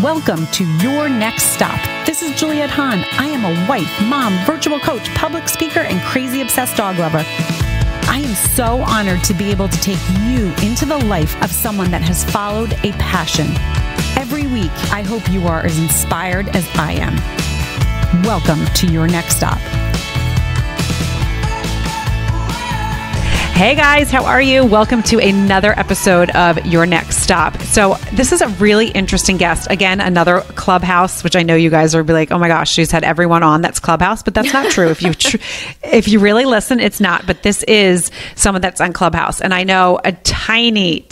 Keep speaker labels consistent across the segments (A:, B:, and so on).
A: Welcome to Your Next Stop. This is Juliette Hahn. I am a wife, mom, virtual coach, public speaker, and crazy obsessed dog lover. I am so honored to be able to take you into the life of someone that has followed a passion. Every week, I hope you are as inspired as I am. Welcome to Your Next Stop. Hey guys, how are you? Welcome to another episode of Your Next Stop. So this is a really interesting guest. Again, another Clubhouse, which I know you guys will be like, oh my gosh, she's had everyone on that's Clubhouse, but that's not true. If you really listen, it's not. But this is someone that's on Clubhouse. And I know a tiny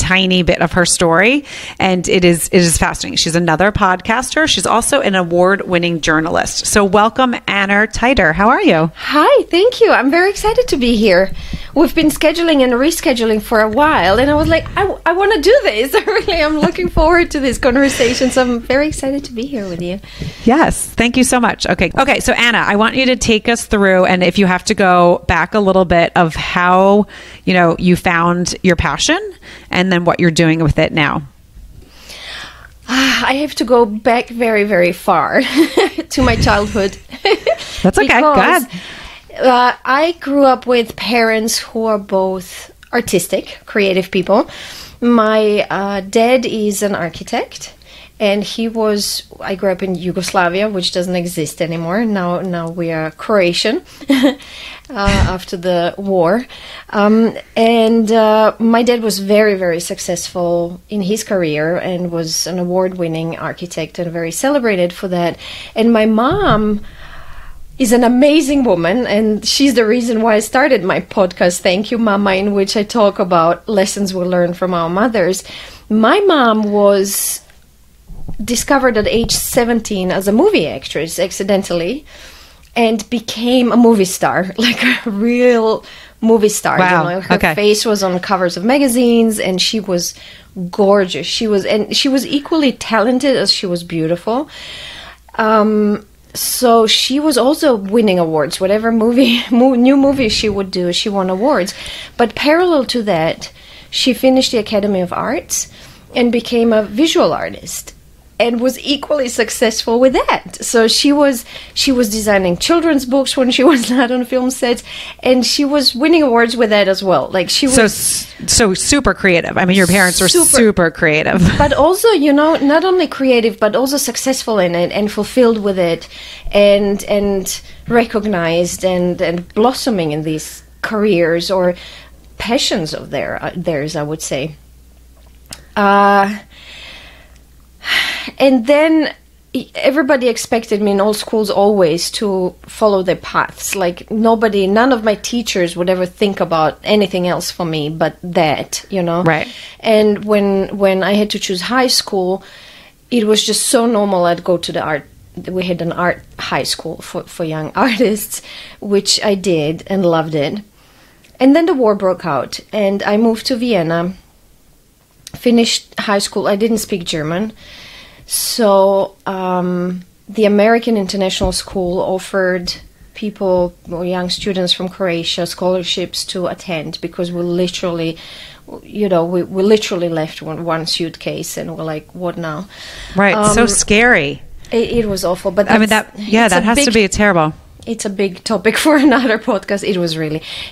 A: bit of her story. And it is fascinating. She's another podcaster. She's also an award-winning journalist. So welcome, Anna Tajder. How are you?
B: Hi, thank you. I'm very excited to be here. We've been scheduling and rescheduling for a while, and I was like, I want to do this. I'm looking forward to this conversation, so I'm very excited to be here with you.
A: Yes, thank you so much. Okay, so Anna, I want you to take us through, and if you have to go back a little bit of how, you found your passion and then what you're doing with it now.
B: I have to go back very, very far to my childhood.
A: That's okay, go ahead.
B: I grew up with parents who are both artistic, creative people. My dad is an architect, and I grew up in Yugoslavia, which doesn't exist anymore. Now we are Croatian after the war. And my dad was very, very successful in his career and was an award-winning architect and very celebrated for that. And my mom is an amazing woman, and she's the reason why I started my podcast, Thank You Mama, in which I talk about lessons we learn from our mothers. My mom was discovered at age 17 as a movie actress accidentally and became a movie star, like a real movie star.
A: Wow.
B: Her face was on covers of magazines, and she was gorgeous. She was equally talented as she was beautiful. So she was also winning awards. Whatever new movie she would do, she won awards. But parallel to that, she finished the Academy of Arts and became a visual artist and was equally successful with that. So she was designing children's books when she was not on film sets, and she was winning awards with that as well. Like she was
A: so super creative. I mean, your parents were super creative,
B: but also not only creative but also successful in it and fulfilled with it, and recognized and blossoming in these careers or passions of theirs, I would say. And then everybody expected me in all schools always to follow their paths. Like none of my teachers would ever think about anything else for me but that,
A: Right.
B: And when I had to choose high school, it was just so normal. I'd go to the art. We had an art high school for young artists, which I did and loved it. And then the war broke out, and I moved to Vienna. Finished high school. I didn't speak German. So the American International School offered people or young students from Croatia scholarships to attend, because we literally left one suitcase and we're like, what now?
A: Right. So scary.
B: It was awful. But
A: I mean, that has to be terrible.
B: It's a big topic for another podcast.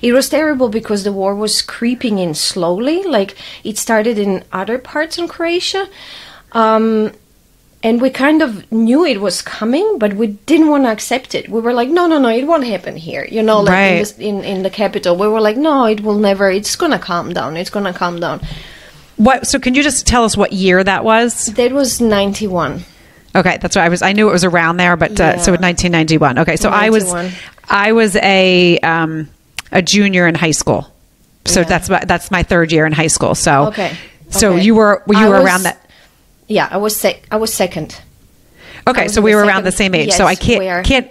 B: It was terrible because the war was creeping in slowly. Like it started in other parts of Croatia. And we kind of knew it was coming, but we didn't want to accept it. We were like, no, it won't happen here.
A: Right.
B: in the capital. We were like, no, it will never. It's going to calm down. It's going to calm down.
A: What? So can you just tell us what year that was?
B: That was 91.
A: Okay, that's what I knew it was around there, but so 1991. Okay, so
B: 91.
A: I was a junior in high school. So that's my third year in high school. So So you were around that.
B: Yeah, I was second.
A: Okay, so we were around the same age.
B: Yes,
A: so I can't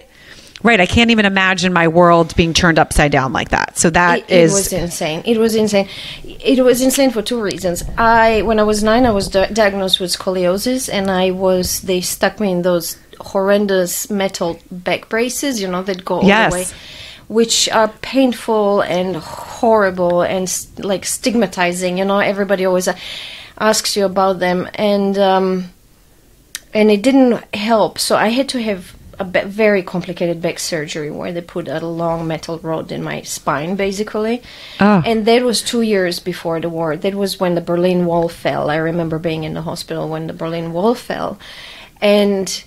A: I can't even imagine my world being turned upside down like that. So it
B: was insane. It was insane. It was insane for two reasons. When I was 9, I was diagnosed with scoliosis, and they stuck me in those horrendous metal back braces, that go all the way, which are painful and horrible and like stigmatizing. Everybody always asks you about them, and and it didn't help. So I had to have a very complicated back surgery where they put a long metal rod in my spine, basically.
A: Oh.
B: And that was 2 years before the war. That was when the Berlin Wall fell. I remember being in the hospital when the Berlin Wall fell. And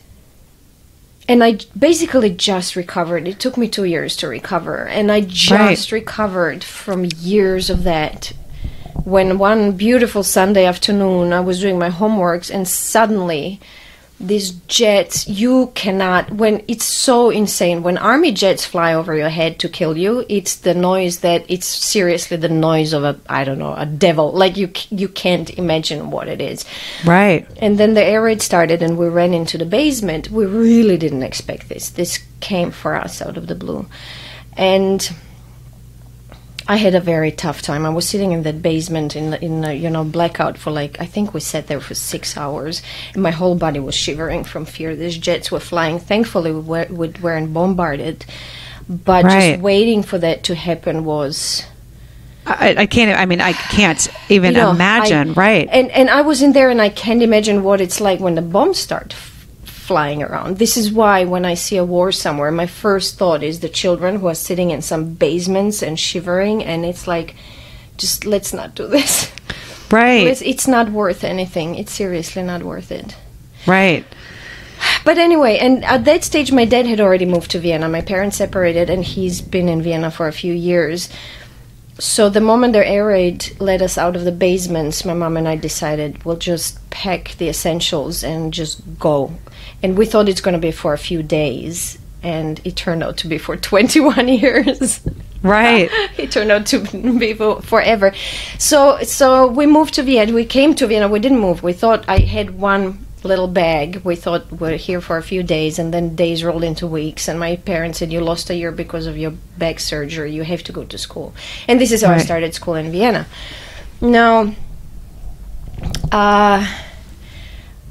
B: I basically just recovered. It took me 2 years to recover. And I just recovered from years of that. When one beautiful Sunday afternoon, I was doing my homeworks, and suddenly these jets, you cannot, when it's so insane, when army jets fly over your head to kill you, it's the noise that, it's seriously the noise of a devil. Like you can't imagine what it is.
A: Right.
B: And then the air raid started and we ran into the basement. We really didn't expect this. This came for us out of the blue. And I had a very tough time. I was sitting in that basement in blackout for I think we sat there for 6 hours. And my whole body was shivering from fear. These jets were flying. Thankfully, we weren't bombarded. But just waiting for that to happen was...
A: I can't even imagine. Right.
B: And I was in there and I can't imagine what it's like when the bombs start flying around. This is why when I see a war somewhere, my first thought is the children who are sitting in some basements and shivering, and it's like, just let's not do this.
A: Right.
B: It's not worth anything. It's seriously not worth it.
A: Right.
B: But anyway, and at that stage, my dad had already moved to Vienna. My parents separated, and he's been in Vienna for a few years. So the moment the air raid let us out of the basements, my mom and I decided we'll just pack the essentials and just go. And we thought it's going to be for a few days, and it turned out to be for 21 years.
A: Right.
B: It turned out to be for forever. So we moved to Vienna. We came to Vienna. We didn't move. We thought I had one little bag. We thought we're here for a few days, and then days rolled into weeks. And my parents said, you lost a year because of your back surgery. You have to go to school. And this is how I started school in Vienna. Now,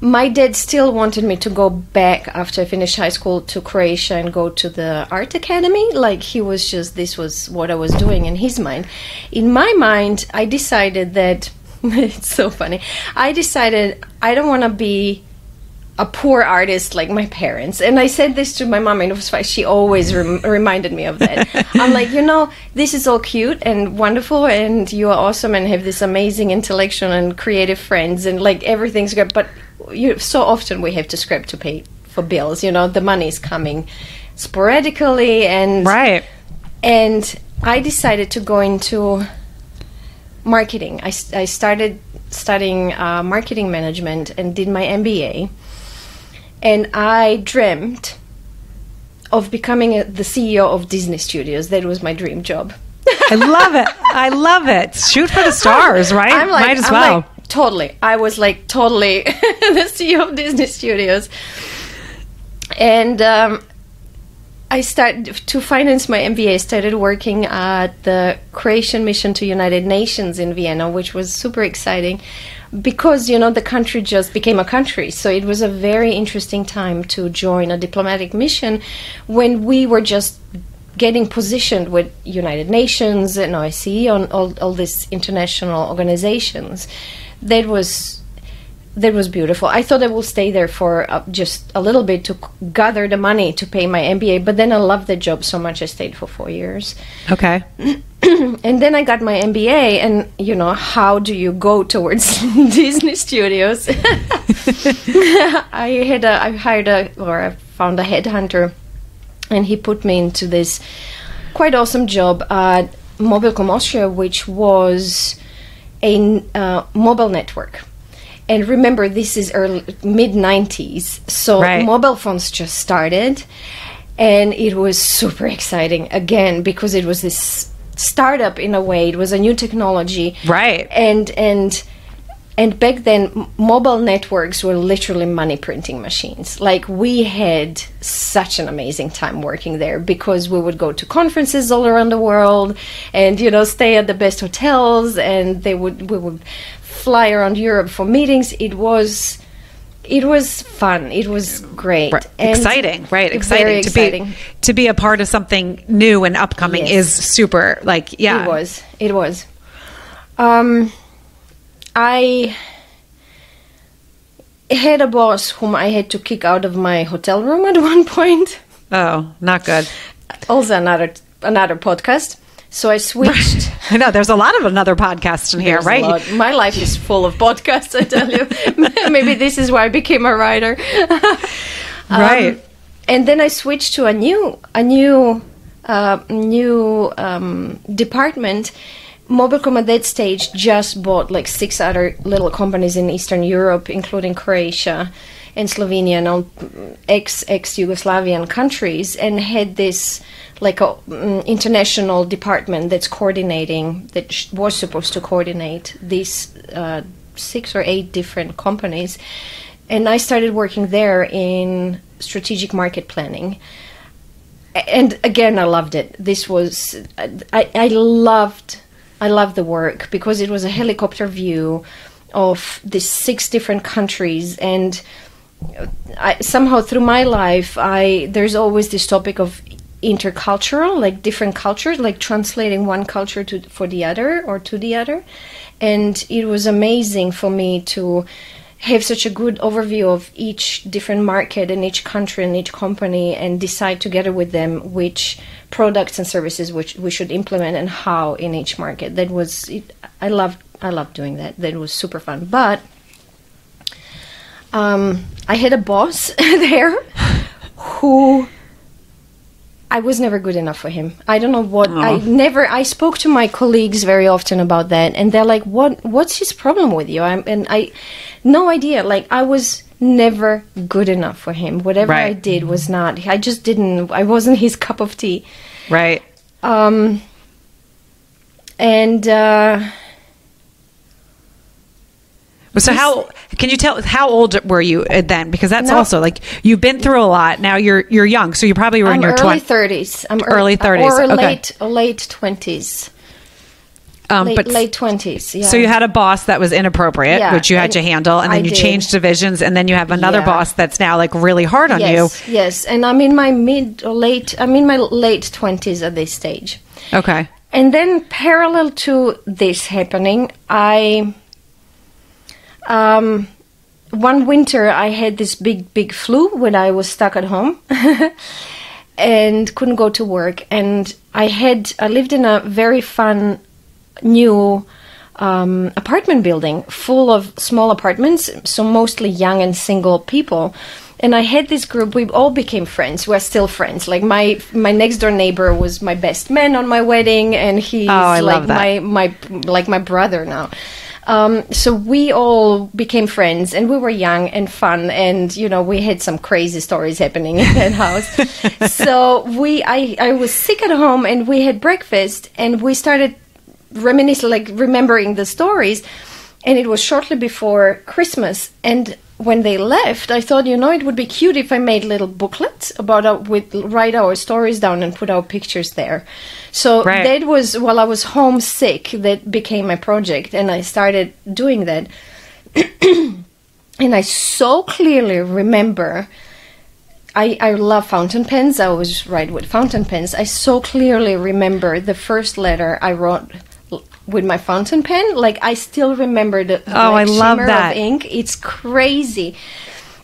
B: my dad still wanted me to go back after I finished high school to Croatia and go to the art academy. Like, he was just, this was what I was doing in his mind. In my mind, I decided that, it's so funny, I decided I don't want to be a poor artist like my parents. And I said this to my mom, and it was fine. She always reminded me of that. I'm like, this is all cute and wonderful, and you are awesome and have this amazing intellectual and creative friends, and like everything's good, but so often we have to scrap to pay for bills. The money is coming sporadically, and and I decided to go into marketing. I started studying marketing management and did my MBA, and I dreamt of becoming the CEO of Disney Studios. That was my dream job.
A: I love it. I love it. Shoot for the stars, right? Might as well.
B: Totally. I was totally the CEO of Disney Studios. And I started to finance my MBA. I started working at the Croatian mission to United Nations in Vienna, which was super exciting because, the country just became a country. So it was a very interesting time to join a diplomatic mission when we were just getting positioned with United Nations and OSCE on all these international organizations. That was beautiful. I thought I would stay there for just a little bit to gather the money to pay my MBA, but then I loved the job so much I stayed for 4 years.
A: Okay.
B: And then I got my MBA, and how do you go towards Disney Studios? I found a headhunter, and he put me into this quite awesome job at Mobilcom Austria, which was a mobile network. And remember, this is mid-90s, so mobile phones just started, and it was super exciting, again, because it was this startup in a way. It was a new technology. Right. And back then, mobile networks were literally money printing machines. We had such an amazing time working there because we would go to conferences all around the world and, stay at the best hotels, and we would fly around Europe for meetings. It was fun. It was great.
A: Exciting, right? Exciting.
B: Very exciting.
A: To be a part of something new and upcoming is super, yeah.
B: It was. had a boss whom I had to kick out of my hotel room at one point.
A: Oh, not good.
B: Also another podcast. So I switched.
A: I know there's a lot of another podcast in here, right?
B: My life is full of podcasts, I tell you. Maybe this is why I became a writer.
A: Right.
B: And then I switched to a new department. Mobilcom at that stage just bought like 6 other little companies in Eastern Europe, including Croatia and Slovenia and all ex-Yugoslavian countries, and had this like a international department that's coordinating, that was supposed to coordinate these 6 or 8 different companies. And I started working there in strategic market planning. And again, I loved it. This was, I loved the work because it was a helicopter view of these 6 different countries. And somehow through my life, there's always this topic of intercultural, like different cultures, like translating one culture for the other or to the other. And it was amazing for me to have such a good overview of each different market and each country and each company, and decide together with them which products and services which we should implement and how in each market. That was it. I loved doing that. That was super fun. But I had a boss there who I was never good enough for him. I don't know what. I spoke to my colleagues very often about that, and they're like, "What's his problem with you?" No idea. Like, I was never good enough for him. Whatever I did was not. I just didn't. I wasn't his cup of tea.
A: Right. So can you tell how old were you then? Because that's also like you've been through a lot. Now you're young, so you probably were in your
B: early 30s. I'm
A: early 30s
B: or
A: okay.
B: late 20s. Late 20s. Yeah.
A: So you had a boss that was inappropriate, which you had to handle, and then you changed divisions, and then you have another boss that's now like really hard on you.
B: Yes, and I'm in my late 20s at this stage.
A: Okay.
B: And then parallel to this happening, one winter I had this big flu when I was stuck at home and couldn't go to work. And I lived in a very fun new apartment building full of small apartments, so mostly young and single people. And I had this group. We all became friends. We're still friends. Like my next door neighbor was my best man on my wedding, and he's like my brother now. So we all became friends, and we were young and fun, and we had some crazy stories happening in that house. So I was sick at home, and we had breakfast, and we started reminiscing, like remembering the stories. And it was shortly before Christmas, and when they left, I thought, it would be cute if I made little booklets write our stories down and put our pictures there. So that was, while I was homesick, that became my project, and I started doing that. And I so clearly remember, I love fountain pens. I always write with fountain pens. I so clearly remember the first letter I wrote with my fountain pen. Like, I still remember the shimmer of ink. It's crazy.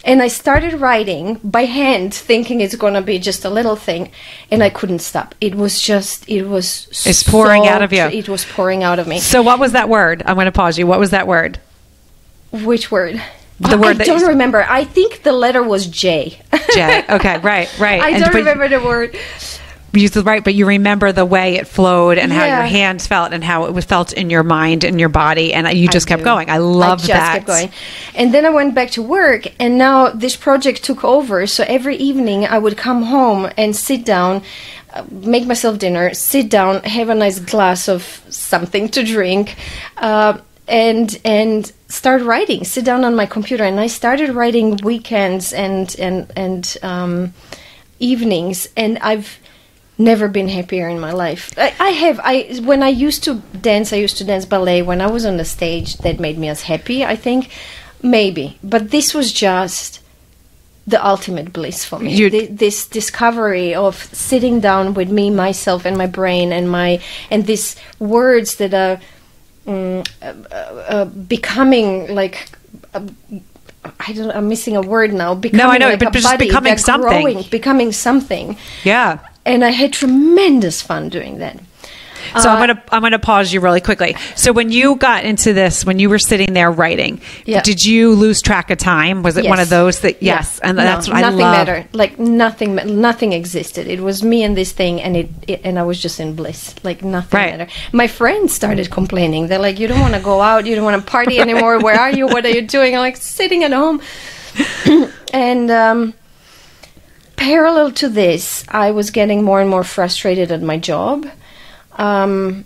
B: And I started writing by hand, thinking it's going to be just a little thing, and I couldn't stop. It's
A: pouring out of you.
B: It was pouring out of me.
A: So what was that word? I'm going to pause you. What was that word?
B: Which word?
A: The word
B: I don't remember. I think the letter was J.
A: J. Okay, right.
B: I don't remember the word.
A: But you remember the way it flowed and how your hands felt and how it was felt in your mind and your body, and you just kept going. I love that. I just kept going.
B: And then I went back to work, and now this project took over. So every evening I would come home and sit down, make myself dinner, sit down, have a nice glass of something to drink, and start writing. Sit down on my computer, and I started writing weekends and evenings, and I've never been happier in my life. When I used to dance ballet when I was on the stage. That made me as happy, I think, maybe. But this was just the ultimate bliss for me. This discovery of sitting down with me, myself, and my brain, and these words that are becoming like I'm missing a word now.
A: No, I know,
B: like
A: but just becoming something.
B: Becoming something.
A: Yeah.
B: And I had tremendous fun doing that.
A: So I'm gonna pause you really quickly. So when you got into this, when you were sitting there writing, did you lose track of time? Was it one of those that and that's what I love.
B: Nothing mattered. Like nothing existed. It was me and this thing, and I was just in bliss. Like nothing mattered. My friends started complaining. They're like, "You don't want to go out. You don't want to party anymore. Where are you? What are you doing?" I'm like, sitting at home. And parallel to this, I was getting more and more frustrated at my job. And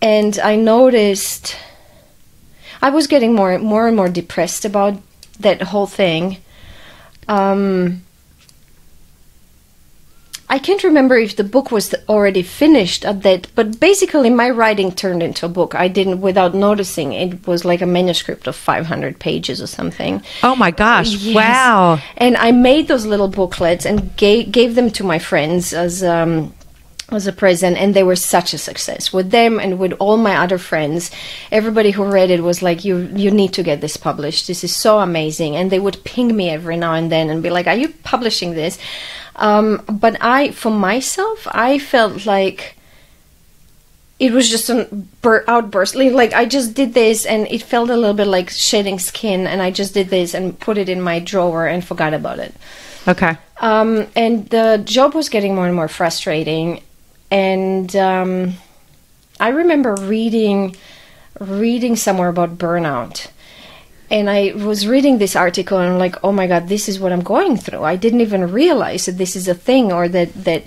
B: I noticed I was getting more and more depressed about that whole thing. I can't remember if the book was already finished at that, but basically my writing turned into a book. I didn't, without noticing, it was like a manuscript of 500 pages or something.
A: Oh my gosh.
B: Yes.
A: Wow.
B: And I made those little booklets and gave them to my friends as a present, and they were such a success with them and with all my other friends. Everybody who read it was like, you need to get this published. This is so amazing. And they would ping me every now and then and be like, are you publishing this? But for myself, I felt like it was just an outburst. Like I just did this and it felt a little bit like shedding skin, and I just did this and put it in my drawer and forgot about it.
A: Okay.
B: And the job was getting more and more frustrating. And I remember reading somewhere about burnout. And I was reading this article and I'm like, oh my God, this is what I'm going through. I didn't even realize that this is a thing, or that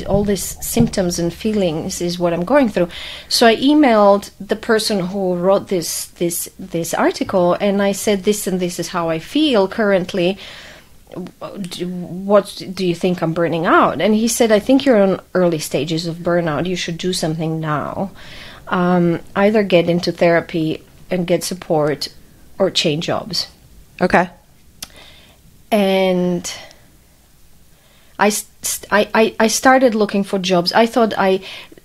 B: all these symptoms and feelings is what I'm going through. So I emailed the person who wrote this article, and I said, this and this is how I feel currently. What do you think I'm burning out? And he said, I think you're on early stages of burnout. You should do something now. Either get into therapy and get support, or change jobs.
A: Okay.
B: And I started looking for jobs. I thought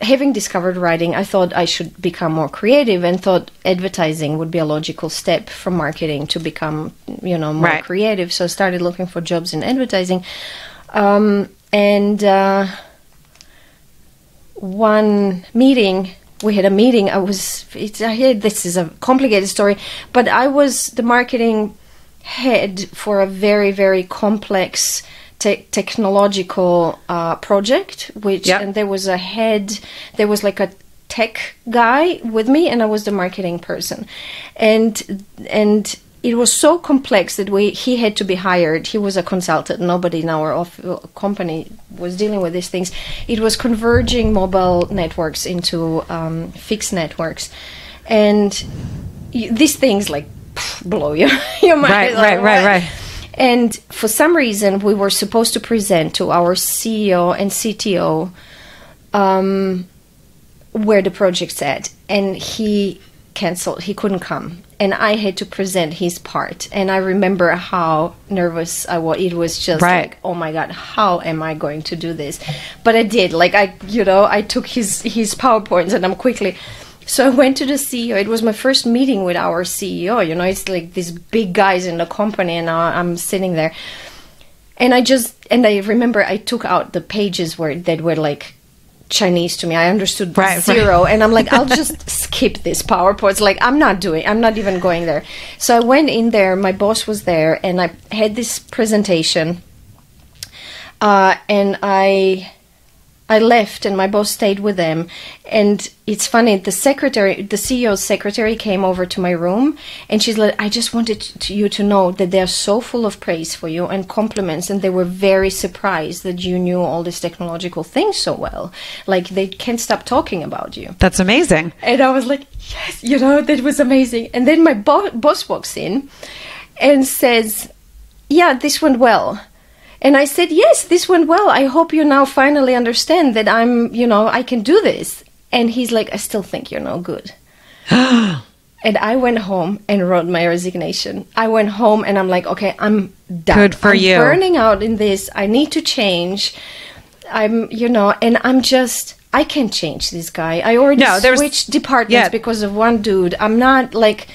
B: having discovered writing, I thought I should become more creative, and thought advertising would be a logical step from marketing to become, more creative. So I started looking for jobs in advertising. One meeting, we had a meeting. This is a complicated story, but I was the marketing head for a very, very complex technological project, and there was like a tech guy with me, and I was the marketing person, and it was so complex that he had to be hired. He was a consultant. Nobody in our company was dealing with these things. It was converging mobile networks into fixed networks, and these things like blow your mind. Right. And for some reason, we were supposed to present to our CEO and CTO where the project's at, and he canceled. He couldn't come, and I had to present his part. And I remember how nervous I was. It was just like, oh my God, how am I going to do this? But I did. Like I took his PowerPoints, and I'm quickly. So I went to the CEO. It was my first meeting with our CEO. It's like these big guys in the company, and I'm sitting there. And I remember I took out the pages that were like Chinese to me. I understood zero. And I'm like, I'll just skip this PowerPoint. Like, I'm not even going there. So I went in there. My boss was there, and I had this presentation. And I left, and my boss stayed with them. And it's funny, the CEO's secretary came over to my room, and she's like, I just wanted you to know that they're so full of praise for you and compliments, and they were very surprised that you knew all these technological things so well. Like, they can't stop talking about you.
A: That's amazing.
B: And I was like, yes, that was amazing. And then my boss walks in and says, yeah, this went well. And I said, yes, this went well. I hope you now finally understand that I can do this. And he's like, I still think you're no good. And I went home and wrote my resignation. I went home and I'm like, okay, I'm done.
A: Good for you.
B: I'm burning out in this. I need to change. And I can't change this guy. I already switched departments because of one dude. I'm not like...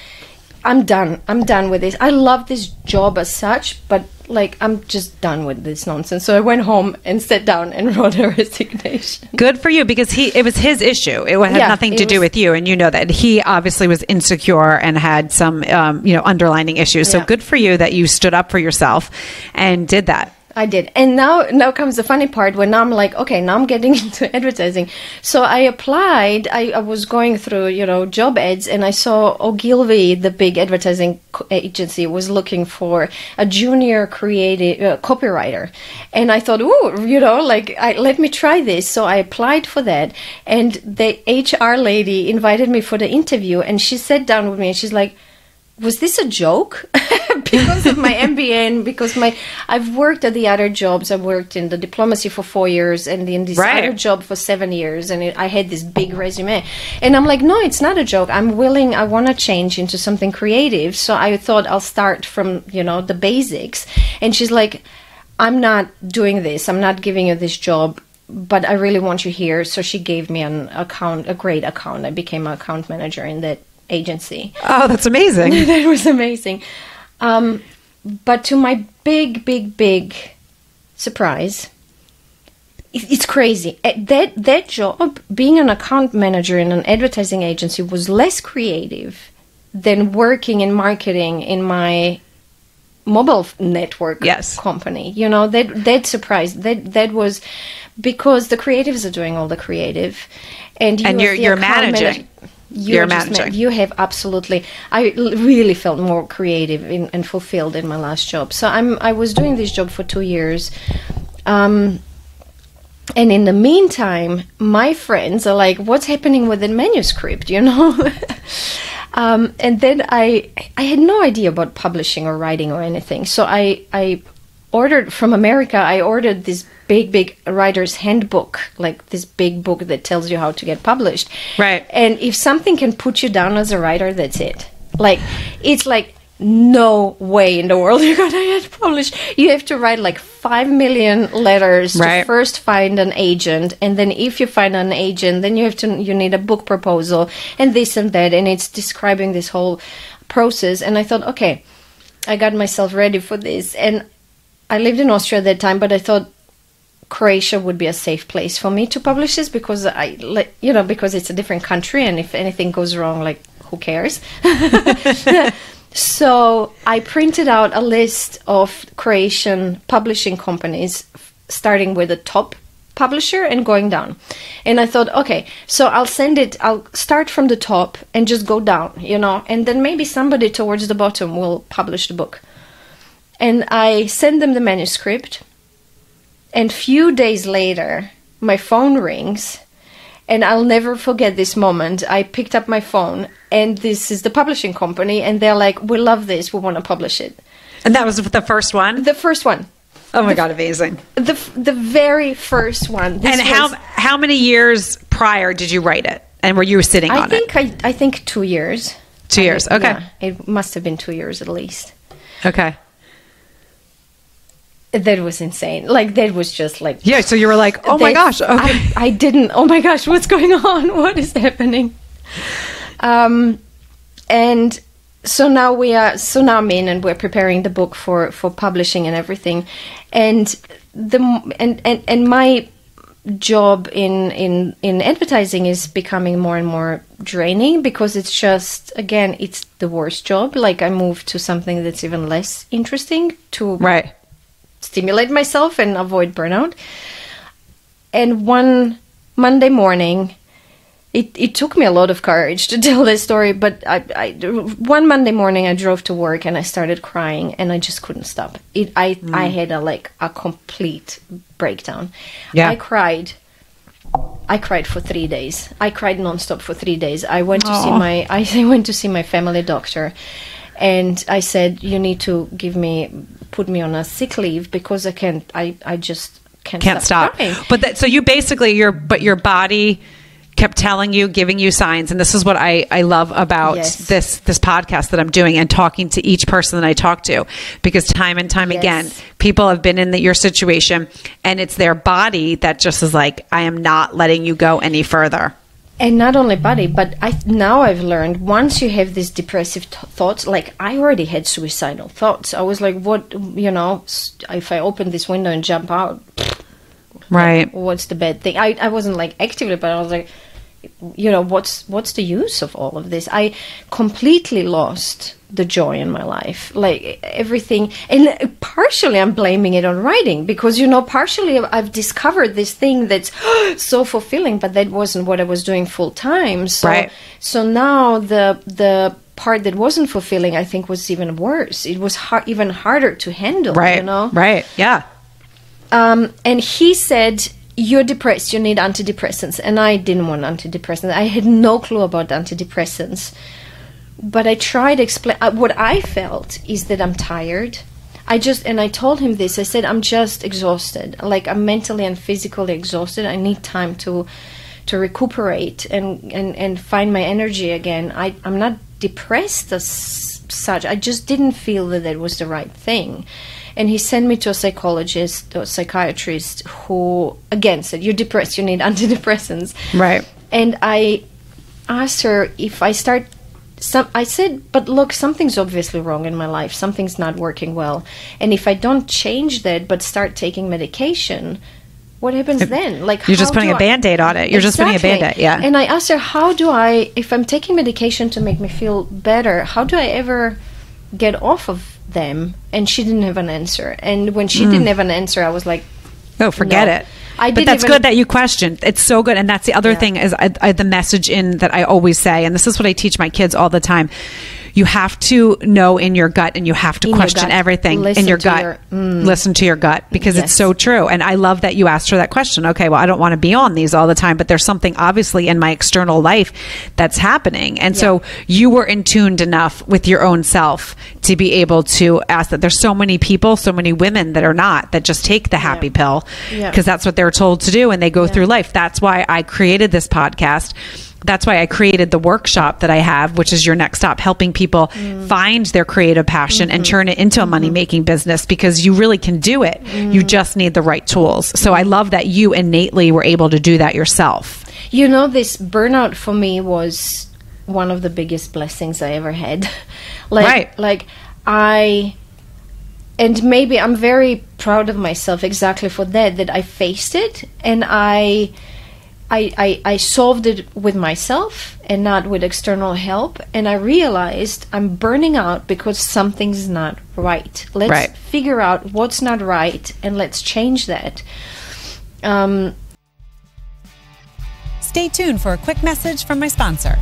B: I'm done. I'm done with this. I love this job as such, but like, I'm just done with this nonsense. So I went home and sat down and wrote a resignation.
A: Good for you, because it was his issue. It had nothing to do with you, and you know that he obviously was insecure and had some underlying issues. So good for you that you stood up for yourself and did that.
B: I did. And now comes the funny part, when I'm like, okay, now I'm getting into advertising. So I applied. I was going through, job ads, and I saw Ogilvy, the big advertising agency, was looking for a junior creative copywriter. And I thought, let me try this. So I applied for that. And the HR lady invited me for the interview, and she sat down with me and she's like, was this a joke? Because of my MBA and because I've worked at the other jobs. I worked in the diplomacy for 4 years and in this other job for 7 years. And I had this big resume. And I'm like, no, it's not a joke. I'm willing. I want to change into something creative. So I thought I'll start from, the basics. And she's like, I'm not doing this. I'm not giving you this job, but I really want you here. So she gave me a great account. I became an account manager in that agency.
A: Oh, that's amazing.
B: That was amazing. But to my big surprise, it's crazy. That job, being an account manager in an advertising agency, was less creative than working in marketing in my mobile network company. That surprised. That was because the creatives are doing all the creative, and you're managing. You're managing. You have absolutely. I really felt more creative and fulfilled in my last job. So I was doing this job for 2 years, and in the meantime, my friends are like, "What's happening with the manuscript?" And then I had no idea about publishing or writing or anything. So I ordered from America. I ordered this big writer's handbook, like this big book that tells you how to get published.
A: Right.
B: And if something can put you down as a writer, that's it. Like, it's like, no way in the world you're going to get published. You have to write like 5 million letters to first find an agent. And then if you find an agent, then you need a book proposal and this and that. And it's describing this whole process. And I thought, okay, I got myself ready for this. And I lived in Austria at that time, but I thought Croatia would be a safe place for me to publish this because because it's a different country, and if anything goes wrong, like, who cares? So I printed out a list of Croatian publishing companies, starting with the top publisher and going down. And I thought, okay, so I'll start from the top and just go down, and then maybe somebody towards the bottom will publish the book. And I send them the manuscript, and few days later, my phone rings, and I'll never forget this moment. I picked up my phone, and this is the publishing company, and they're like, we love this, we want to publish it.
A: And that was the first one?
B: The first one.
A: Oh my God, amazing.
B: The very first one.
A: And how many years prior did you write it? And were you sitting on it?
B: I think 2 years.
A: 2 years, okay.
B: Yeah, it must have been 2 years at least.
A: Okay.
B: That was insane. Like, that was just like...
A: Yeah, so you were like, oh my gosh. Okay.
B: I didn't... Oh my gosh, what's going on? What is happening? And so now I'm in, and we're preparing the book for publishing and everything. And my job in advertising is becoming more and more draining, because it's just, again, it's the worst job. Like, I moved to something that's even less interesting to...
A: Right.
B: Stimulate myself and avoid burnout. And one Monday morning, it took me a lot of courage to tell this story, but one Monday morning I drove to work and I started crying, and I just couldn't stop. I had a complete breakdown. Yeah. I cried for 3 days. I cried nonstop for 3 days. I went to see my family doctor, and I said, you need to put me on a sick leave, because I just can't stop crying.
A: But so you basically, your body kept telling you, giving you signs. And this is what I love about this podcast that I'm doing, and talking to each person that I talk to, because time and time again, people have been in your situation, and it's their body that just is like, I am not letting you go any further.
B: And not only body, but now I've learned, once you have these depressive thoughts, like I already had suicidal thoughts. I was like, what, if I open this window and jump out,
A: right?
B: Like, what's the bad thing? I wasn't like actively, but I was like, what's the use of all of this? I completely lost the joy in my life, like everything. And partially I'm blaming it on writing, because partially I've discovered this thing that's so fulfilling, but that wasn't what I was doing full time. So now the part that wasn't fulfilling, I think, was even worse. It was even harder to handle.
A: Right. Yeah.
B: And he said, you're depressed, you need antidepressants. And I didn't want antidepressants. I had no clue about antidepressants. But I tried to explain. What I felt is that I'm tired. I told him this. I said, I'm just exhausted. Like, I'm mentally and physically exhausted. I need time to recuperate and find my energy again. I'm not depressed as such. I just didn't feel that was the right thing. And he sent me to a psychologist or psychiatrist who, again, said, you're depressed, you need antidepressants.
A: Right.
B: And I asked her if I said, but look, something's obviously wrong in my life. Something's not working well. And if I don't change that but start taking medication, what happens then? Like,
A: you're just putting a Band-Aid on it. You're just putting a Band-Aid, yeah.
B: And I asked her, if I'm taking medication to make me feel better, how do I ever get off of them? And she didn't have an answer. And when she didn't have an answer, I was like,
A: oh, forget it. But that's good that you questioned. It's so good. And that's the other thing is the message that I always say, and this is what I teach my kids all the time. You have to know in your gut, and you have to question everything in your gut. Listen to your gut, because it's so true. And I love that you asked her that question. Okay, well, I don't want to be on these all the time, but there's something obviously in my external life that's happening. And so you were in tuned enough with your own self to be able to ask that. There's so many people, so many women that are not, that just take the happy pill because that's what they're told to do, and they go through life. That's why I created this podcast. That's why I created the workshop that I have, which is Your Next Stop, helping people find their creative passion and turn it into a money-making business, because you really can do it. You just need the right tools. So I love that you innately were able to do that yourself.
B: This burnout for me was one of the biggest blessings I ever had. And maybe I'm very proud of myself exactly for that I faced it, and I solved it with myself and not with external help. And I realized I'm burning out because something's not right. Let's figure out what's not right, and let's change that.
A: Stay tuned for a quick message from my sponsor.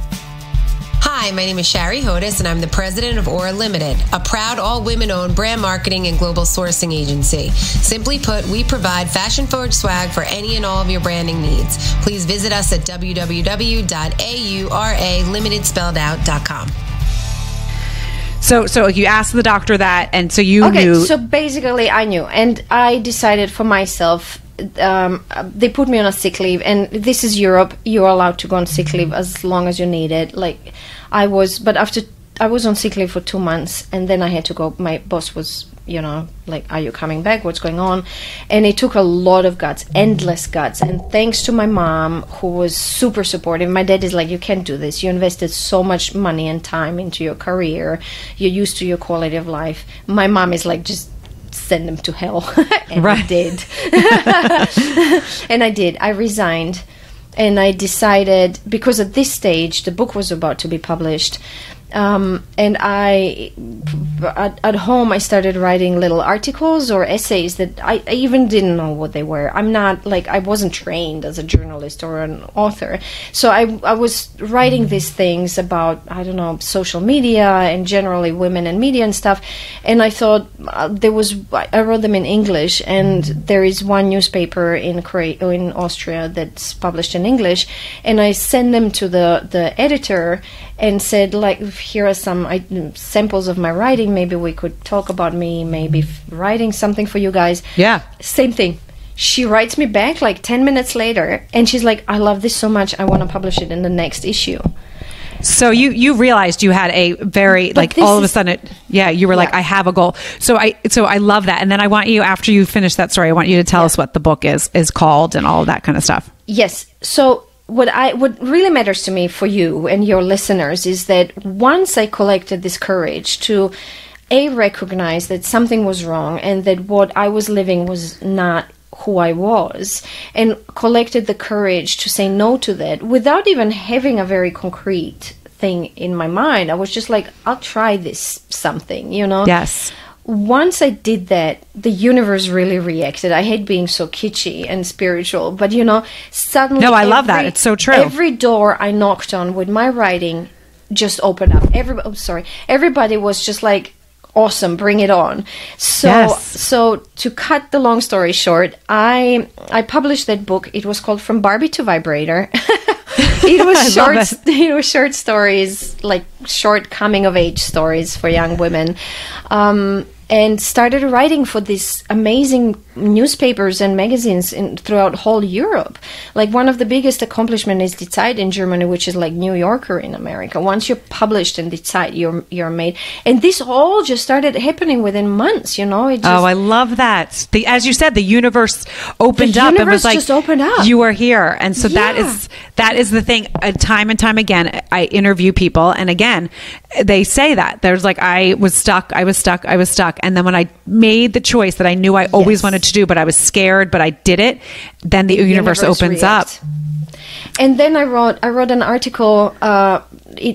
C: Hi, my name is Shari Hodis, and I'm the president of Aura Limited, a proud all-women-owned brand marketing and global sourcing agency. Simply put, we provide fashion-forward swag for any and all of your branding needs. Please visit us at www.auralimitedspelledout.com.
A: So you asked the doctor that, and so you knew.
B: So basically I knew, and I decided for myself. They put me on a sick leave, and this is Europe. You're allowed to go on sick leave as long as you need it. But after I was on sick leave for 2 months, and then I had to go. My boss was, like, are you coming back? What's going on? And it took a lot of guts, endless guts. And thanks to my mom, who was super supportive. My dad is like, you can't do this. You invested so much money and time into your career. You're used to your quality of life. My mom is like, just send them to hell. And I did. And I did. I resigned, and I decided, because at this stage the book was about to be published, and at home I started writing little articles or essays that I even didn't know what they were. I wasn't trained as a journalist or an author. So I was writing these things about, social media and generally women and media and stuff. And I thought I wrote them in English, and there is one newspaper in Austria that's published in English, and I sent them to the editor and said, here are some samples of my writing. Maybe we could talk about me, maybe writing something for you guys.
A: Yeah.
B: Same thing. She writes me back 10 minutes later, and she's like, I love this so much, I want to publish it in the next issue.
A: So you realized you had a very, all of a sudden, you were like, I have a goal. So I love that. And then I want you, after you finish that story, I want you to tell us what the book is called and all of that kind of stuff.
B: Yes. So what really matters to me for you and your listeners is that once I collected this courage to recognize that something was wrong and that what I was living was not who I was, and collected the courage to say no to that without even having a very concrete thing in my mind. I was just like, I'll try this something,
A: Yes.
B: Once I did that, the universe really reacted. I hate being so kitschy and spiritual, but suddenly...
A: No, I love that. It's so true.
B: Every door I knocked on with my writing just opened up. Everybody was just like, awesome, bring it on. So to cut the long story short, I published that book. It was called From Barbie to Vibrator. It was short stories, like short coming of age stories for young women, and started writing for these amazing newspapers and magazines throughout whole Europe. Like one of the biggest accomplishments is Die Zeit in Germany, which is like New Yorker in America. Once you're published in Die Zeit, you're made. And this all just started happening within months,
A: I love that. As you said, the universe opened up and was like,
B: just opened up.
A: You are here. And so that is the thing. Time and time again, I interview people, and again, they say that. There's like, I was stuck. And then when I made the choice that I knew I always wanted to do, but I was scared, but I did it, then the universe opens up.
B: And then I wrote an article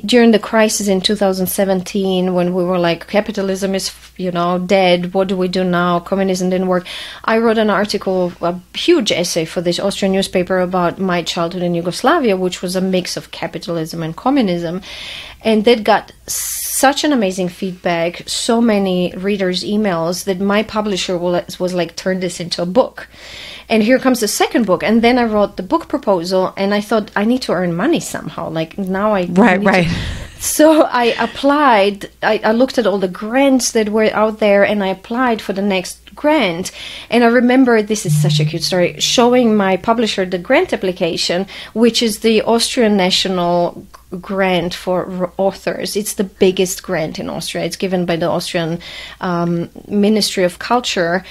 B: during the crisis in 2017 when we were like, capitalism is dead, what do we do now, communism didn't work. I wrote an article, a huge essay for this Austrian newspaper about my childhood in Yugoslavia, which was a mix of capitalism and communism, and that got such an amazing feedback, so many readers' emails, that my publisher was like, turn this into a book. And here comes the second book. And then I wrote the book proposal, and I thought, I need to earn money somehow. Like now
A: Right.
B: So I applied, I looked at all the grants that were out there, and I applied for the next grant. And I remember, this is such a cute story, showing my publisher the grant application, which is the Austrian national grant for authors. It's the biggest grant in Austria. It's given by the Austrian Ministry of Culture.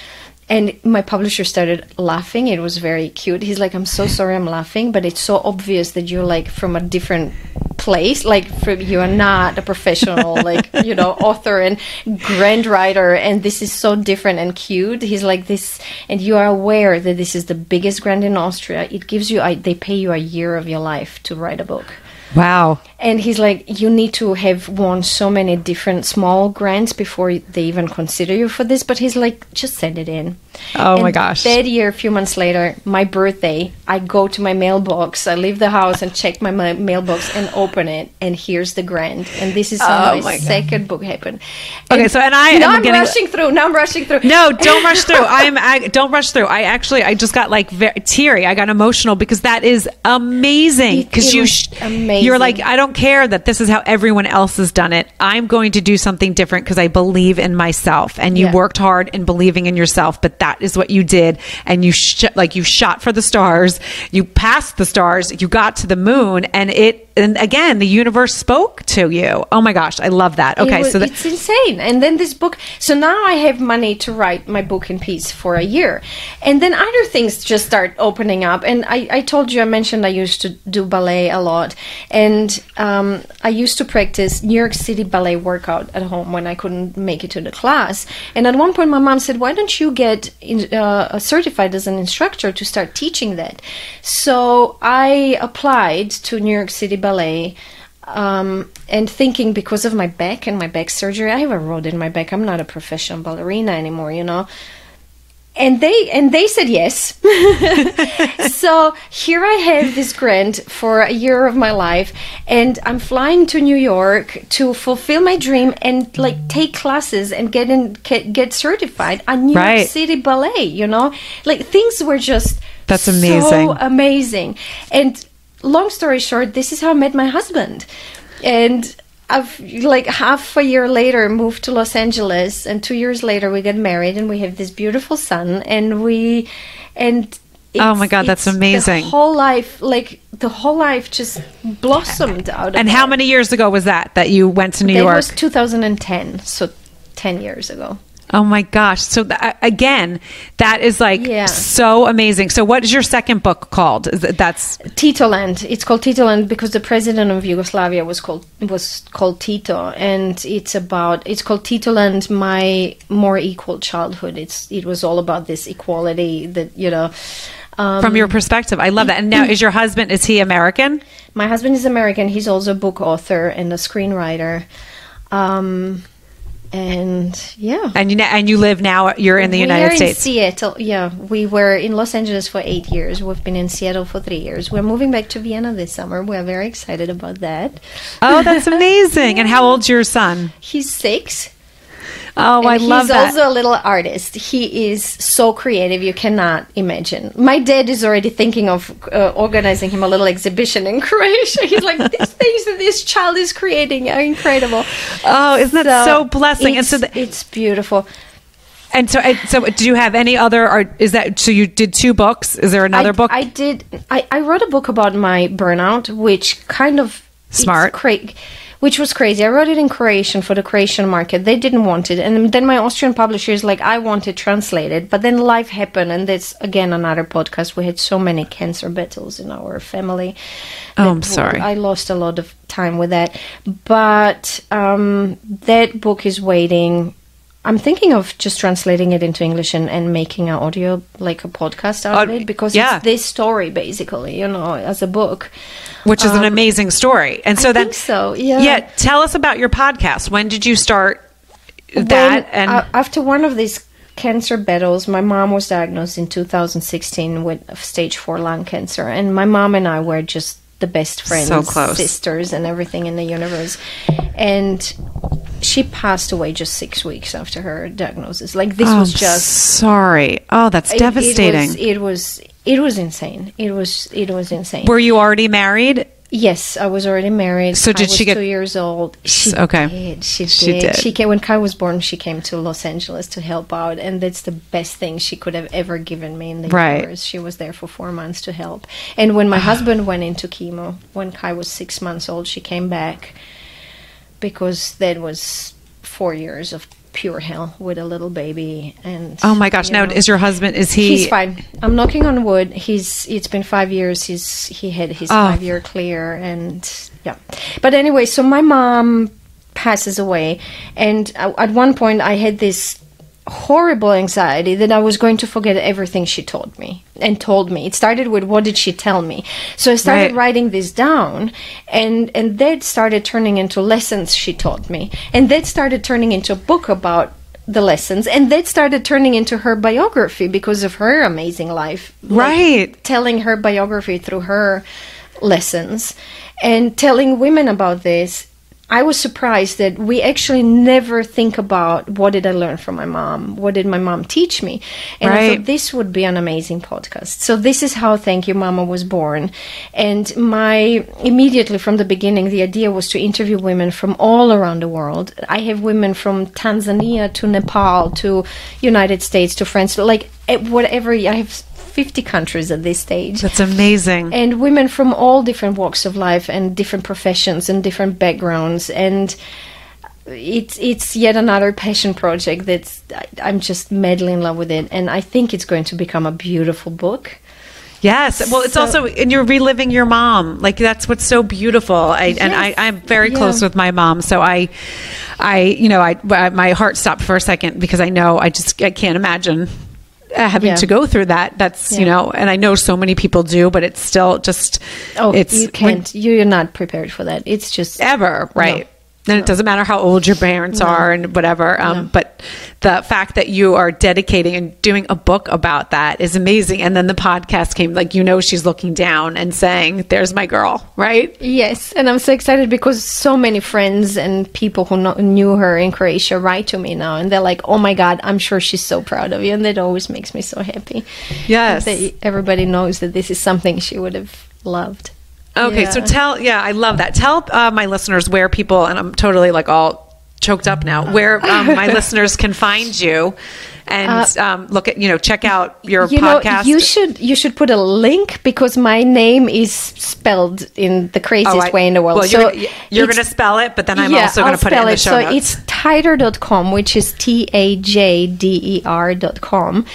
B: And my publisher started laughing. It was very cute. He's like, I'm so sorry I'm laughing, but it's so obvious that you're like from a different place. Like you are not a professional, like, author and grant writer. And this is so different and cute. He's like this, and you are aware that this is the biggest grant in Austria. It gives you, they pay you a year of your life to write a book.
A: Wow.
B: And he's like, you need to have won so many different small grants before they even consider you for this. But he's like, just send it in.
A: Oh my gosh.
B: That year, a few months later, my birthday, I go to my mailbox. I leave the house and check my mailbox and open it. And here's the grant. And this is how my second book happened.
A: Okay,
B: and
A: so I'm
B: rushing through. Now I'm rushing through.
A: No, don't rush through. Don't rush through. I just got like very teary. I got emotional because that is amazing. Because you're like, I don't care that this is how everyone else has done it. I'm going to do something different because I believe in myself. And you worked hard in believing in yourself, but that is what you did. And you shot for the stars. You passed the stars. You got to the moon, and again, the universe spoke to you. Oh my gosh, I love that. Okay,
B: it's insane. And then this book. So now I have money to write my book in peace for a year, and then other things just start opening up. And I told you, I mentioned I used to do ballet a lot, and I used to practice New York City ballet workout at home when I couldn't make it to the class. And at one point, my mom said, "Why don't you get certified as an instructor to start teaching that?" So I applied to New York City Ballet, and thinking, because of my back and my back surgery, I have a rod in my back. I'm not a professional ballerina anymore, And they said yes. So here I have this grant for a year of my life, and I'm flying to New York to fulfill my dream and like take classes and get certified at New York City Ballet. Like things were just
A: that's amazing,
B: so amazing. And long story short, this is how I met my husband, and I've like half a year later moved to Los Angeles, and 2 years later we got married, and we have this beautiful son, oh my God, that's amazing. The whole life just blossomed out of it.
A: And how many years ago was that you went to New York?
B: It was 2010, so 10 years ago.
A: Oh my gosh. So again, that is like so amazing. So what is your second book called? That's
B: Titoland. It's called Titoland because the president of Yugoslavia was called Tito, and it's called Titoland, My More Equal Childhood. It was all about this equality that, you know,
A: from your perspective. I love that. And now is your husband, is he American?
B: My husband is American. He's also a book author and a screenwriter. And yeah.
A: And you live now, you're in the United States.
B: We are in Seattle. Yeah. We were in Los Angeles for 8 years. We've been in Seattle for 3 years. We're moving back to Vienna this summer. We're very excited about that.
A: Oh, that's amazing. And how old's your son?
B: He's 6.
A: Oh, I love that.
B: He's also a little artist. He is so creative, you cannot imagine. My dad is already thinking of organizing him a little exhibition in Croatia. He's like, these things that this child is creating are incredible.
A: Oh, isn't that so blessing?
B: It's beautiful.
A: And so do you have any other, or is that, so you did 2 books? Is there another book?
B: I did. I wrote a book about my burnout, which kind of...
A: Smart.
B: Which was crazy. I wrote it in Croatian for the Croatian market. They didn't want it. And then my Austrian publisher is like, I want it translated. But then life happened. And that's, again, another podcast. We had so many cancer battles in our family.
A: Oh, I'm sorry.
B: I lost a lot of time with that. But that book is waiting. I'm thinking of just translating it into English and making an audio, like a podcast out of it, because it's this story, basically, you know, as a book.
A: Which is an amazing story. And so
B: I think so, yeah.
A: Yeah, tell us about your podcast. When did you start that?
B: After one of these cancer battles, my mom was diagnosed in 2016 with stage 4 lung cancer. And my mom and I were just the best friends,
A: so close,
B: sisters, and everything in the universe. And she passed away just 6 weeks after her diagnosis. Like, this was just...
A: Sorry. Oh, that's devastating.
B: It was insane. It was insane.
A: Were you already married?
B: Yes, I was already married.
A: So did she get
B: 2 years old? She did. She came when Kai was born. She came to Los Angeles to help out, and that's the best thing she could have ever given me in the universe. She was there for 4 months to help. And when my husband went into chemo, when Kai was 6 months old, she came back, because that was 4 years of pure hell with a little baby. And
A: oh my gosh, now is your husband, is he...
B: He's fine. I'm knocking on wood. It's been 5 years. He had his 5-year clear, and yeah. But anyway, so my mom passes away, and at one point I had this horrible anxiety that I was going to forget everything she taught me and told me. It started with, what did she tell me? So I started writing this down, and that started turning into lessons she taught me, and that started turning into a book about the lessons, and that started turning into her biography because of her amazing life. Like, telling her biography through her lessons and telling women about this. I was surprised that we actually never think about, what did I learn from my mom? What did my mom teach me? And I thought this would be an amazing podcast. So this is how Thank You Mama was born. And immediately from the beginning, the idea was to interview women from all around the world. I have women from Tanzania to Nepal to United States to France, like whatever. I have 50 countries at this stage.
A: That's amazing.
B: And women from all different walks of life and different professions and different backgrounds. And it's yet another passion project I'm just madly in love with it. And I think it's going to become a beautiful book.
A: Yes. Well, it's also, and you're reliving your mom. Like, that's what's so beautiful. I'm very close with my mom. So my heart stopped for a second, because I know I can't imagine having to go through that. That's, and I know so many people do, but it's still just,
B: you can't, you're not prepared for that. It's just
A: ever. Right. No. And it doesn't matter how old your parents are and whatever. But the fact that you are dedicating and doing a book about that is amazing. And then the podcast came, like, she's looking down and saying, there's my girl, right?
B: Yes. And I'm so excited because so many friends and people who knew her in Croatia write to me now. And they're like, oh my God, I'm sure she's so proud of you. And that always makes me so happy.
A: Yes.
B: That everybody knows that this is something she would have loved.
A: Okay, so I love that. Tell my listeners where people, and I'm totally like all choked up now, where my listeners can find you and look at, check out your podcast.
B: You should put a link, because my name is spelled in the craziest way in the world.
A: Well, you're going to spell it, but then I'm also going to put it in the show notes.
B: So it's Tajder.com, which is TAJDER.com.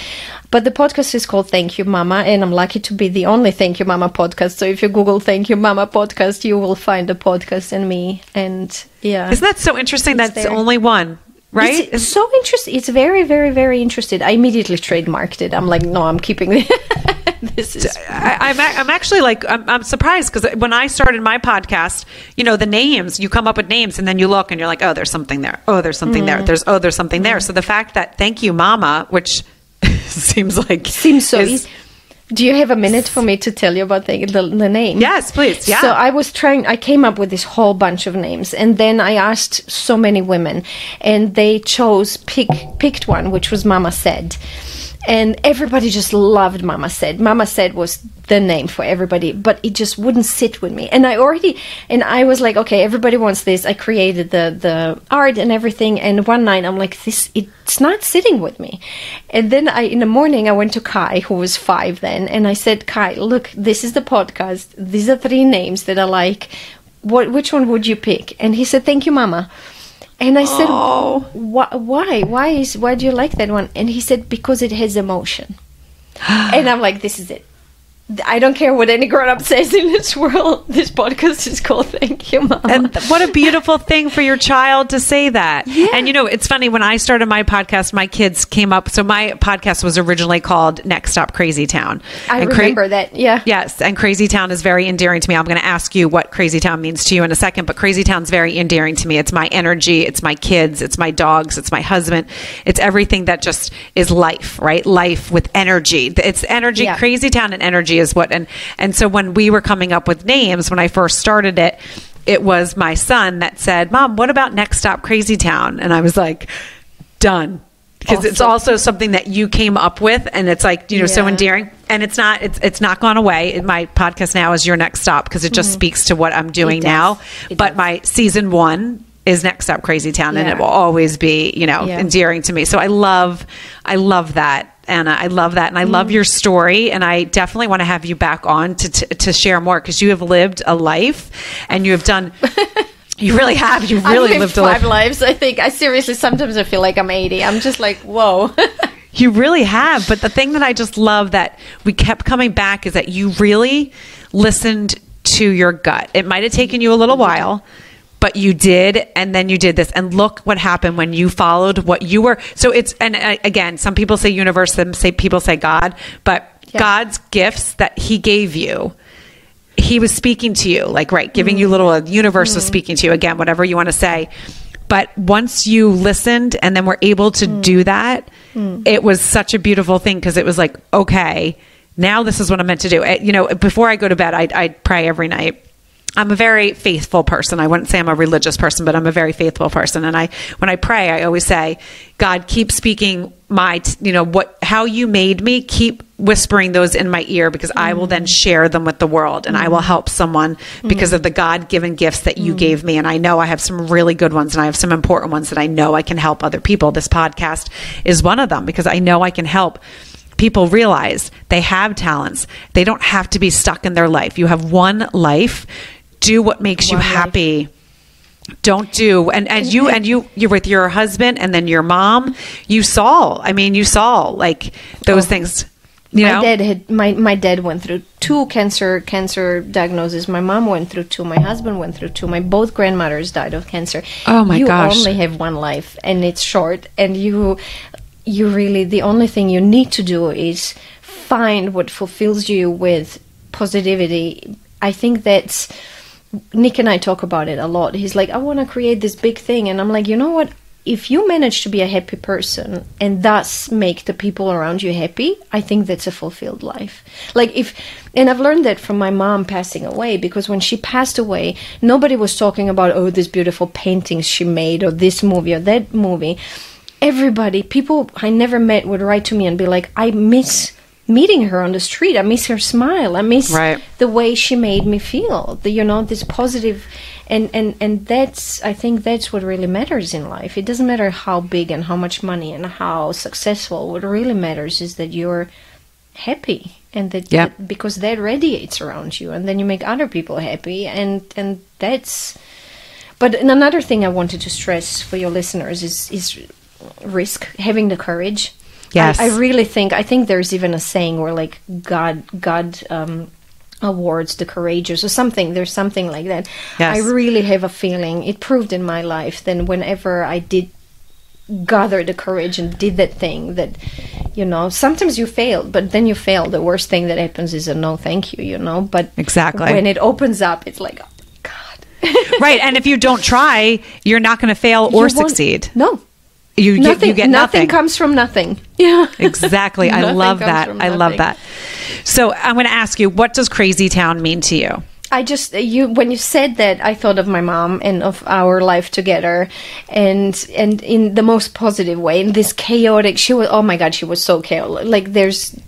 B: But the podcast is called Thank You Mama, and I'm lucky to be the only Thank You Mama podcast. So if you Google Thank You Mama podcast, you will find the podcast and me. And
A: isn't that so interesting? That's the only one, right?
B: It's so interesting. It's very, very, very interesting. I immediately trademarked it. I'm like, no, I'm keeping it.
A: I'm actually like, I'm surprised, because when I started my podcast, the names, you come up with names and then you look and you're like, oh, there's something there. Oh, there's something there. There's something there. So the fact that Thank You Mama, which seems so easy.
B: Do you have a minute for me to tell you about the name?
A: Yes, please. Yeah.
B: So I came up with this whole bunch of names, and then I asked so many women, and they picked one, which was Mama Said. And everybody just loved Mama Said. Mama Said was the name for everybody, but it just wouldn't sit with me. And I was like, okay, everybody wants this. I created the art and everything. And one night I'm like, it's not sitting with me. And then in the morning I went to Kai, who was 5 then. And I said, Kai, look, this is the podcast. These are 3 names that I like. Which one would you pick? And he said, Thank You Mama. And I said, why? Why do you like that one? And he said, because it has emotion. And I'm like, this is it. I don't care what any grown-up says in this world. This podcast is called Thank You, Mama.
A: And what a beautiful thing for your child to say that. Yeah. And it's funny, when I started my podcast, my kids came up. So my podcast was originally called Next Stop Crazy Town.
B: I remember that. Yeah.
A: Yes. And Crazy Town is very endearing to me. I'm going to ask you what Crazy Town means to you in a second, but Crazy Town's very endearing to me. It's my energy. It's my kids. It's my dogs. It's my husband. It's everything that just is life, right? Life with energy. It's energy. Yeah. Crazy Town and energy is what, and so when we were coming up with names, when I first started it, it was my son that said, Mom, what about Next Stop Crazy Town? And I was like, done. Because it's also something that you came up with, and it's like, so endearing. And it's not gone away. My podcast now is Your Next Stop, because it just speaks to what I'm doing now. But my season 1 is Next Stop Crazy Town, and it will always be, endearing to me. So I love that. Anna, I love that. And I love your story. And I definitely want to have you back on to share more, because you have lived a life, and you have done, you really have. You've really lived a life.
B: 5 lives, I think. I seriously, sometimes I feel like I'm 80. I'm just like, whoa.
A: You really have. But the thing that I just love that we kept coming back is that you really listened to your gut. It might have taken you a little while, but you did, and then you did this. And look what happened when you followed what you were. So it's, and again, some people say universe, some people say God, but God's gifts that he gave you, he was speaking to you, like, right, giving you the universe was speaking to you, again, whatever you want to say. But once you listened and then were able to do that, it was such a beautiful thing, because it was like, okay, now this is what I'm meant to do. Before I go to bed, I pray every night. I'm a very faithful person. I wouldn't say I'm a religious person, but I'm a very faithful person. And when I pray, I always say, God, keep speaking how you made me, keep whispering those in my ear, because I will then share them with the world, and I will help someone because of the God-given gifts that you gave me. And I know I have some really good ones, and I have some important ones that I know I can help other people. This podcast is one of them, because I know I can help people realize they have talents. They don't have to be stuck in their life. You have one life. Do what makes you happy. Don't do, and you're with your husband, and then your mom, you saw like those things.
B: My dad went through 2 cancer diagnoses. My mom went through 2. My husband went through 2. My both grandmothers died of cancer.
A: Oh my gosh!
B: You only have one life, and it's short. And you really, the only thing you need to do is find what fulfills you with positivity. I think that's, Nick and I talk about it a lot. He's like, I want to create this big thing. And I'm like, you know what? If you manage to be a happy person and thus make the people around you happy, I think that's a fulfilled life. And I've learned that from my mom passing away, because when she passed away, nobody was talking about, oh, these beautiful paintings she made, or this movie or that movie. People I never met would write to me and be like, I miss meeting her on the street. I miss her smile. I miss the way she made me feel. This positive. And that's, I think that's what really matters in life. It doesn't matter how big and how much money and how successful. What really matters is that you're happy, and that because that radiates around you, and then you make other people happy, and that's. But another thing I wanted to stress for your listeners is risk, having the courage.
A: Yes,
B: I really think. I think there's even a saying where like God awards the courageous or something. There's something like that.
A: Yes.
B: I really have a feeling it proved in my life that whenever I did gather the courage and did that thing, that, you know, sometimes you fail, but then you fail. The worst thing that happens is a no thank you, you know. But
A: exactly,
B: when it opens up, it's like, oh, God.
A: Right. And if you don't try, you're not going to fail or succeed.
B: No.
A: You get nothing.
B: Nothing comes from nothing. Yeah.
A: Exactly. I love that. I love that. So I'm going to ask you, what does Crazy Town mean to you?
B: I just, when you said that, I thought of my mom and of our life together, and in the most positive way. In this chaotic, she was, oh my God, she was so chaotic. Like,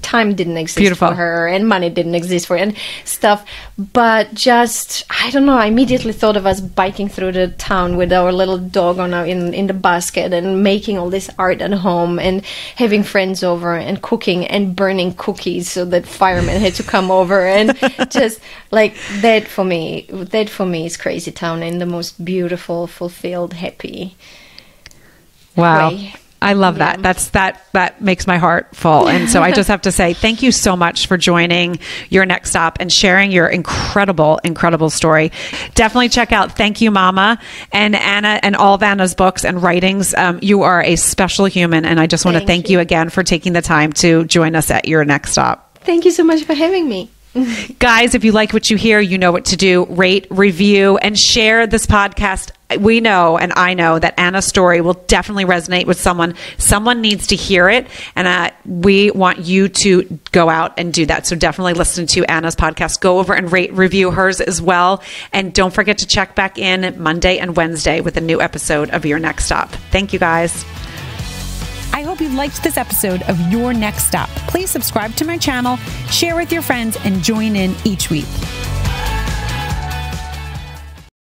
B: time didn't exist for her, and money didn't exist for her, and stuff. But just, I don't know, I immediately thought of us biking through the town with our little dog in the basket, and making all this art at home, and having friends over, and cooking, and burning cookies so that firemen had to come over, and just like that. That for me is Crazy Town, in the most beautiful, fulfilled, happy way.
A: I love that. That makes my heart full. And so I just have to say thank you so much for joining Your Next Stop and sharing your incredible, incredible story. Definitely check out Thank You Mama and Anna and all of Anna's books and writings. You are a special human, and I just want to thank you again for taking the time to join us at Your Next Stop.
B: Thank you so much for having me.
A: Guys, if you like what you hear, you know what to do. Rate, review, and share this podcast. We know, and I know, that Anna's story will definitely resonate with someone. Someone needs to hear it, and we want you to go out and do that. So definitely listen to Anna's podcast. Go over and rate, review hers as well. And don't forget to check back in Monday and Wednesday with a new episode of Your Next Stop. Thank you, guys.
D: I hope you liked this episode of Your Next Stop. Please subscribe to my channel, share with your friends, and join in each week.